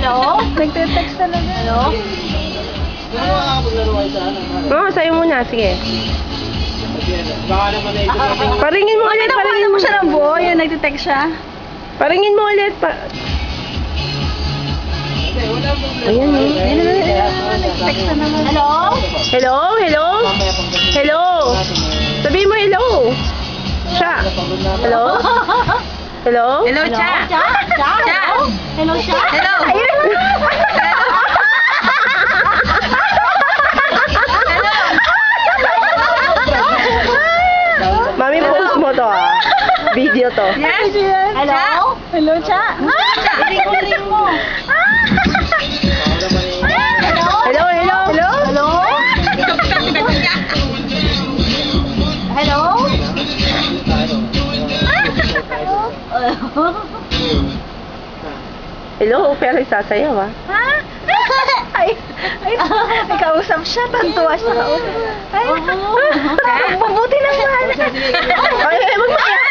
Hello? Nagte-text talaga. Hello? Oo, sa'yo muna. Sige. Paringin mo ulit. Paringin mo siya ng buo. Yun, nagte-text siya. Paringin mo ulit. Ayan, Nagte-text na naman. Hello? Hello? Hello? Hello? Sabihin mo hello. Siya. Hello? Hello? Hello, Cha. Cha? Hello, Cha. Hello. Mami, post mo to ah. Video to. Yes. Hello? Hello, Cha. Iling mo. Hello, hello, hello? Hello? Hello? Hello, pero isasayaw ah. Ha? Ay, kausap siya. Tantuwa siya kausap. Ay, mabuti naman. Ay, ay, magmaya!